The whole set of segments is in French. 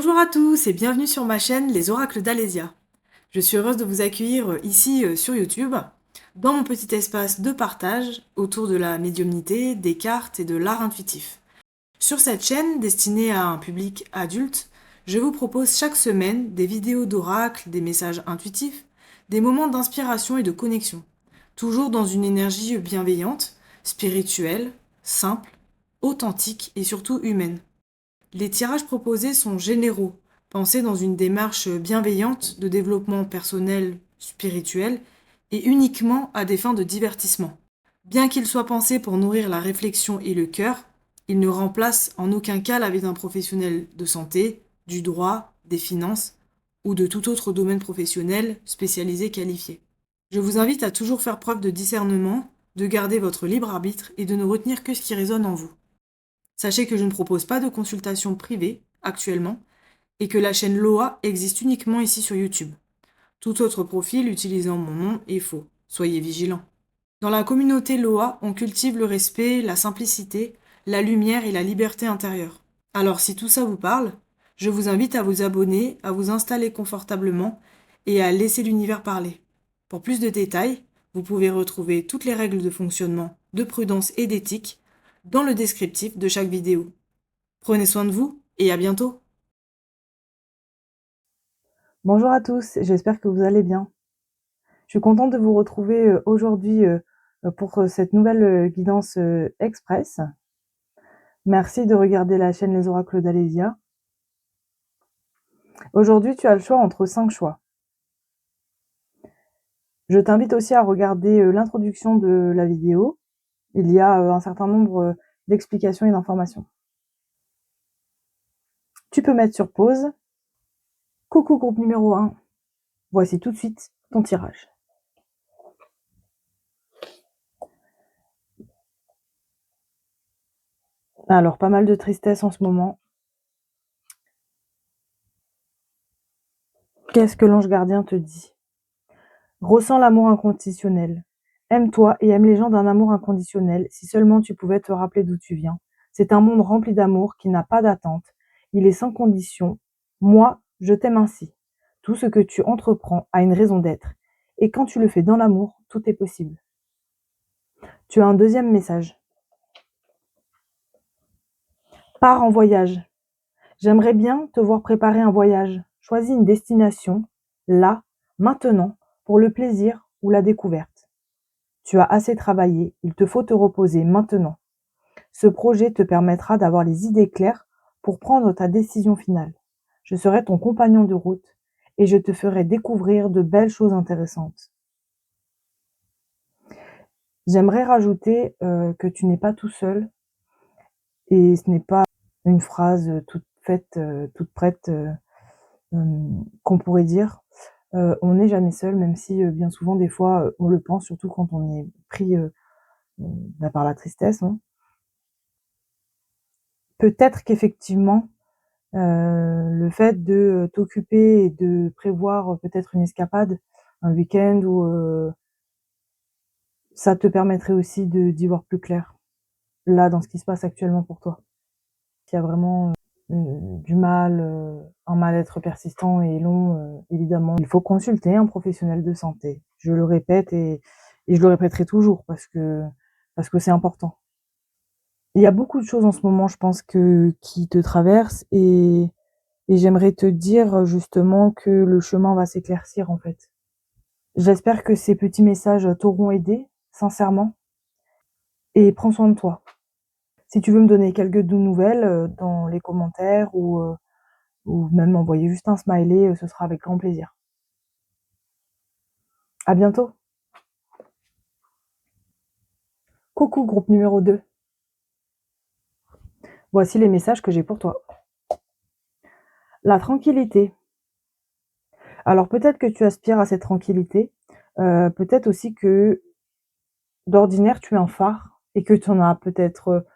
Bonjour à tous et bienvenue sur ma chaîne Les Oracles d'Alésia. Je suis heureuse de vous accueillir ici sur YouTube, dans mon petit espace de partage autour de la médiumnité, des cartes et de l'art intuitif. Sur cette chaîne destinée à un public adulte, je vous propose chaque semaine des vidéos d'oracles, des messages intuitifs, des moments d'inspiration et de connexion, toujours dans une énergie bienveillante, spirituelle, simple, authentique et surtout humaine. Les tirages proposés sont généraux, pensés dans une démarche bienveillante de développement personnel, spirituel, et uniquement à des fins de divertissement. Bien qu'ils soient pensés pour nourrir la réflexion et le cœur, ils ne remplacent en aucun cas la vie d'un professionnel de santé, du droit, des finances ou de tout autre domaine professionnel spécialisé qualifié. Je vous invite à toujours faire preuve de discernement, de garder votre libre arbitre et de ne retenir que ce qui résonne en vous. Sachez que je ne propose pas de consultation privée actuellement et que la chaîne Loa existe uniquement ici sur YouTube. Tout autre profil utilisant mon nom est faux. Soyez vigilants. Dans la communauté Loa, on cultive le respect, la simplicité, la lumière et la liberté intérieure. Alors si tout ça vous parle, je vous invite à vous abonner, à vous installer confortablement et à laisser l'univers parler. Pour plus de détails, vous pouvez retrouver toutes les règles de fonctionnement, de prudence et d'éthique dans le descriptif de chaque vidéo. Prenez soin de vous et à bientôt. Bonjour à tous, j'espère que vous allez bien. Je suis contente de vous retrouver aujourd'hui pour cette nouvelle guidance express. Merci de regarder la chaîne Les Oracles d'Alésia. Aujourd'hui, tu as le choix entre 5 choix. Je t'invite aussi à regarder l'introduction de la vidéo. Il y a un certain nombre d'explications et d'informations. Tu peux mettre sur pause. Coucou groupe numéro 1. Voici tout de suite ton tirage. Alors, pas mal de tristesse en ce moment. Qu'est-ce que l'ange gardien te dit? Ressens l'amour inconditionnel. Aime-toi et aime les gens d'un amour inconditionnel, si seulement tu pouvais te rappeler d'où tu viens. C'est un monde rempli d'amour qui n'a pas d'attente. Il est sans condition. Moi, je t'aime ainsi. Tout ce que tu entreprends a une raison d'être. Et quand tu le fais dans l'amour, tout est possible. Tu as un deuxième message. Pars en voyage. J'aimerais bien te voir préparer un voyage. Choisis une destination, là, maintenant, pour le plaisir ou la découverte. Tu as assez travaillé, il te faut te reposer maintenant. Ce projet te permettra d'avoir les idées claires pour prendre ta décision finale. Je serai ton compagnon de route et je te ferai découvrir de belles choses intéressantes. J'aimerais rajouter que tu n'es pas tout seul et ce n'est pas une phrase toute faite, toute prête qu'on pourrait dire. On n'est jamais seul, même si bien souvent, des fois, on le pense, surtout quand on est pris par la tristesse. Hein. Peut-être qu'effectivement, le fait de t'occuper et de prévoir peut-être une escapade, un week-end ou ça te permettrait aussi d'y voir plus clair, là, dans ce qui se passe actuellement pour toi. S'il y a vraiment du mal, un mal-être persistant et long, évidemment, il faut consulter un professionnel de santé. Je le répète et je le répéterai toujours parce que c'est important. Il y a beaucoup de choses en ce moment, je pense, qui te traversent et j'aimerais te dire justement que le chemin va s'éclaircir en fait. J'espère que ces petits messages t'auront aidé, sincèrement, et prends soin de toi. Si tu veux me donner quelques nouvelles dans les commentaires ou même m'envoyer juste un smiley, ce sera avec grand plaisir. À bientôt. Coucou groupe numéro 2. Voici les messages que j'ai pour toi. La tranquillité. Alors peut-être que tu aspires à cette tranquillité, peut-être aussi que d'ordinaire tu es un phare et que tu en as peut-être,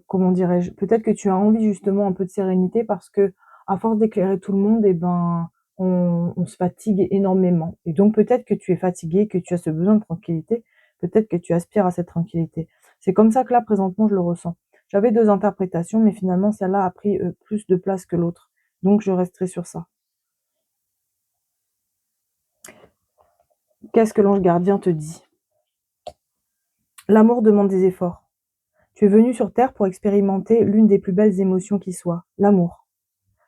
comment dirais-je? Peut-être que tu as envie justement un peu de sérénité parce qu'à force d'éclairer tout le monde et ben, on se fatigue énormément et donc peut-être que tu es fatigué, que tu as ce besoin de tranquillité, peut-être que tu aspires à cette tranquillité. C'est comme ça que là présentement je le ressens. J'avais 2 interprétations mais finalement celle-là a pris, plus de place que l'autre Donc je resterai sur ça. Qu'est-ce que l'ange gardien te dit? L'amour demande des efforts. Tu es venu sur terre pour expérimenter l'une des plus belles émotions qui soient, l'amour.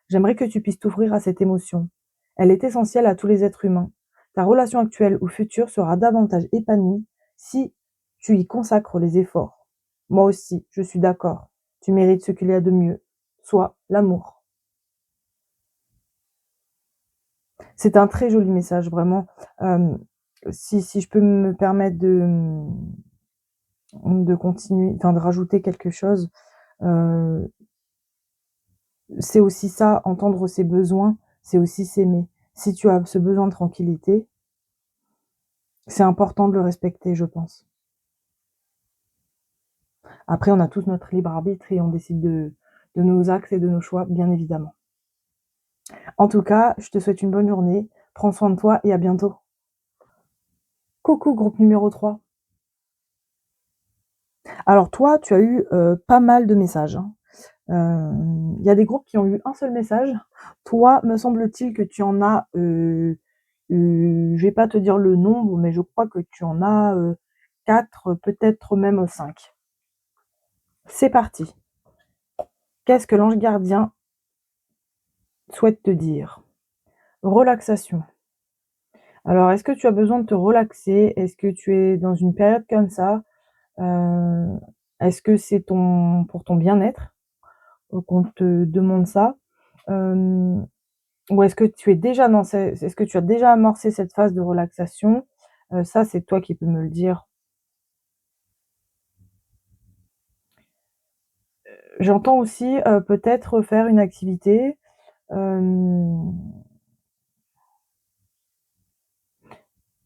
J'aimerais que tu puisses t'ouvrir à cette émotion. Elle est essentielle à tous les êtres humains. Ta relation actuelle ou future sera davantage épanouie si tu y consacres les efforts. Moi aussi, je suis d'accord. Tu mérites ce qu'il y a de mieux, soit l'amour. C'est un très joli message, vraiment. Si je peux me permettre de continuer, enfin de rajouter quelque chose, c'est aussi ça, entendre ses besoins, c'est aussi s'aimer. Si tu as ce besoin de tranquillité, c'est important de le respecter, je pense. Après, on a tous notre libre arbitre et on décide de nos axes et de nos choix, bien évidemment. En tout cas, je te souhaite une bonne journée, prends soin de toi et à bientôt. Coucou groupe numéro 3. Alors toi, tu as eu pas mal de messages, hein. Il y a des groupes qui ont eu un seul message. Toi, me semble-t-il que tu en as, je vais pas te dire le nombre, mais je crois que tu en as 4, peut-être même 5. C'est parti. Qu'est-ce que l'ange gardien souhaite te dire? Relaxation. Alors, est-ce que tu as besoin de te relaxer? Est-ce que tu es dans une période comme ça? Est-ce que c'est pour ton bien-être qu'on te demande ça? Ou est-ce que tu es déjà est-ce que tu as déjà amorcé cette phase de relaxation? Ça, c'est toi qui peux me le dire. J'entends aussi, peut-être faire une activité,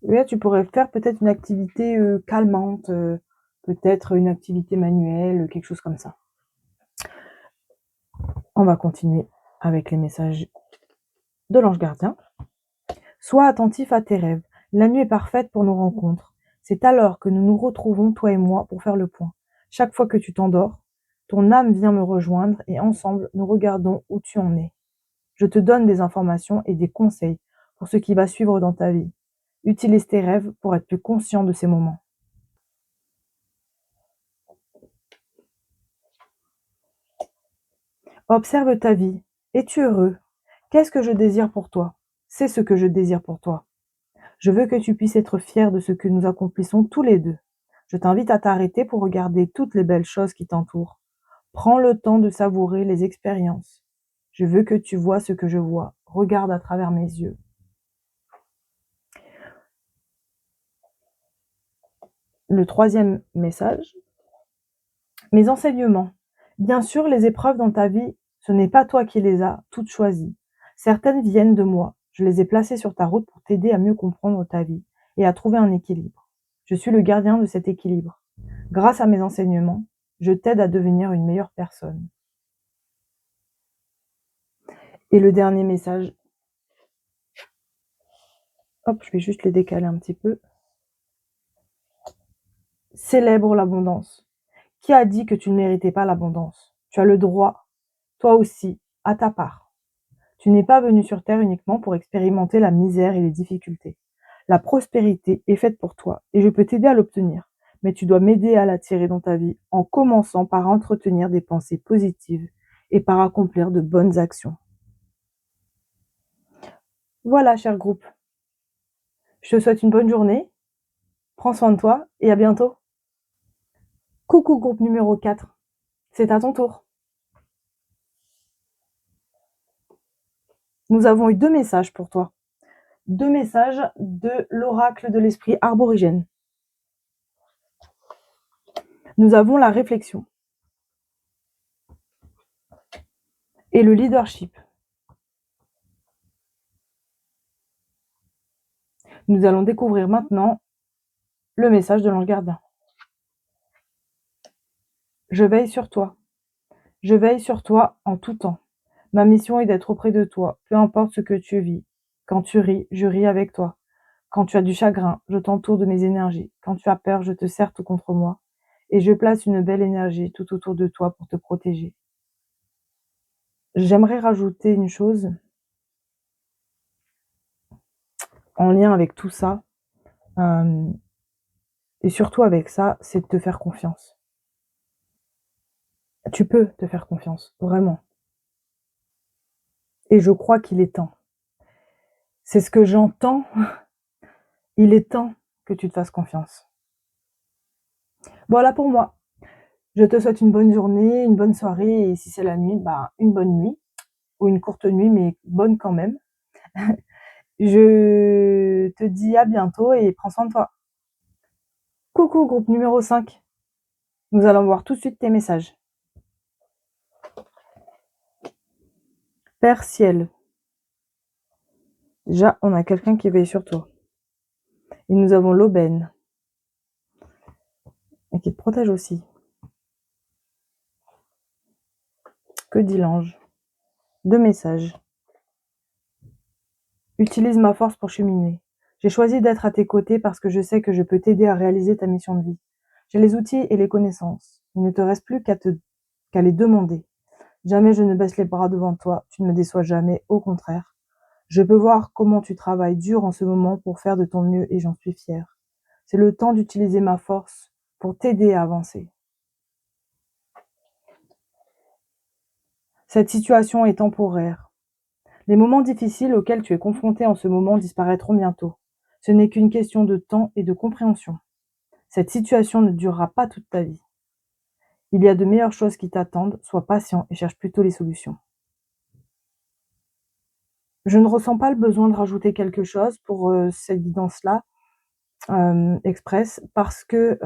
là, tu pourrais faire peut-être une activité, calmante, peut-être une activité manuelle, quelque chose comme ça. On va continuer avec les messages de l'ange gardien. Sois attentif à tes rêves. La nuit est parfaite pour nos rencontres. C'est alors que nous nous retrouvons, toi et moi, pour faire le point. Chaque fois que tu t'endors, ton âme vient me rejoindre et ensemble, nous regardons où tu en es. Je te donne des informations et des conseils pour ce qui va suivre dans ta vie. Utilise tes rêves pour être plus conscient de ces moments. Observe ta vie. Es-tu heureux? Qu'est-ce que je désire pour toi? C'est ce que je désire pour toi. Je veux que tu puisses être fier de ce que nous accomplissons tous les deux. Je t'invite à t'arrêter pour regarder toutes les belles choses qui t'entourent. Prends le temps de savourer les expériences. Je veux que tu vois ce que je vois. Regarde à travers mes yeux. Le troisième message. Mes enseignements. Bien sûr, les épreuves dans ta vie, ce n'est pas toi qui les as toutes choisies. Certaines viennent de moi. Je les ai placées sur ta route pour t'aider à mieux comprendre ta vie et à trouver un équilibre. Je suis le gardien de cet équilibre. Grâce à mes enseignements, je t'aide à devenir une meilleure personne. Et le dernier message. Hop, je vais juste les décaler un petit peu. Célèbre l'abondance. Qui a dit que tu ne méritais pas l'abondance? Tu as le droit, toi aussi, à ta part. Tu n'es pas venu sur terre uniquement pour expérimenter la misère et les difficultés. La prospérité est faite pour toi et je peux t'aider à l'obtenir. Mais tu dois m'aider à l'attirer dans ta vie en commençant par entretenir des pensées positives et par accomplir de bonnes actions. Voilà, cher groupe. Je te souhaite une bonne journée. Prends soin de toi et à bientôt. Coucou groupe numéro 4. C'est à ton tour. Nous avons eu 2 messages pour toi. 2 messages de l'oracle de l'esprit arborigène. Nous avons la réflexion et le leadership. Nous allons découvrir maintenant le message de l'ange gardien. Je veille sur toi. Je veille sur toi en tout temps. Ma mission est d'être auprès de toi, peu importe ce que tu vis. Quand tu ris, je ris avec toi. Quand tu as du chagrin, je t'entoure de mes énergies. Quand tu as peur, je te serre tout contre moi. Et je place une belle énergie tout autour de toi pour te protéger. J'aimerais rajouter une chose en lien avec tout ça, et surtout avec ça, c'est de te faire confiance. Tu peux te faire confiance, vraiment. Et je crois qu'il est temps. C'est ce que j'entends. Il est temps que tu te fasses confiance. Voilà pour moi. Je te souhaite une bonne journée, une bonne soirée et si c'est la nuit, bah, une bonne nuit ou une courte nuit mais bonne quand même. Je te dis à bientôt et prends soin de toi. Coucou groupe numéro 5. Nous allons voir tout de suite tes messages. Père Ciel. Déjà, on a quelqu'un qui veille sur toi. Et nous avons l'aubaine. Et qui te protège aussi. Que dit l'ange? 2 messages. Utilise ma force pour cheminer. J'ai choisi d'être à tes côtés parce que je sais que je peux t'aider à réaliser ta mission de vie. J'ai les outils et les connaissances. Il ne te reste plus qu'à les demander. Jamais je ne baisse les bras devant toi. Tu ne me déçois jamais, au contraire. Je peux voir comment tu travailles dur en ce moment pour faire de ton mieux et j'en suis fière. C'est le temps d'utiliser ma force pour t'aider à avancer. Cette situation est temporaire. Les moments difficiles auxquels tu es confronté en ce moment disparaîtront bientôt. Ce n'est qu'une question de temps et de compréhension. Cette situation ne durera pas toute ta vie. Il y a de meilleures choses qui t'attendent, sois patient et cherche plutôt les solutions. Je ne ressens pas le besoin de rajouter quelque chose pour cette guidance-là, express, parce que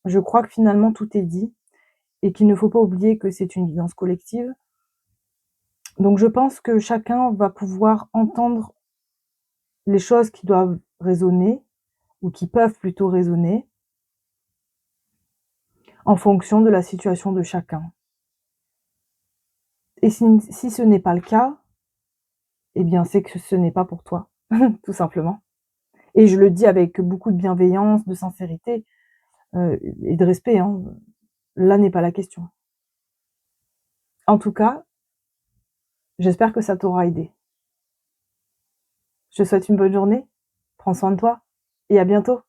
je crois que finalement tout est dit et qu'il ne faut pas oublier que c'est une guidance collective. Donc je pense que chacun va pouvoir entendre les choses qui doivent résonner ou qui peuvent plutôt résonner en fonction de la situation de chacun. Et si ce n'est pas le cas, eh bien c'est que ce n'est pas pour toi, tout simplement. Et je le dis avec beaucoup de bienveillance, de sincérité et de respect, hein. Là n'est pas la question. En tout cas, j'espère que ça t'aura aidé. Je te souhaite une bonne journée, prends soin de toi et à bientôt.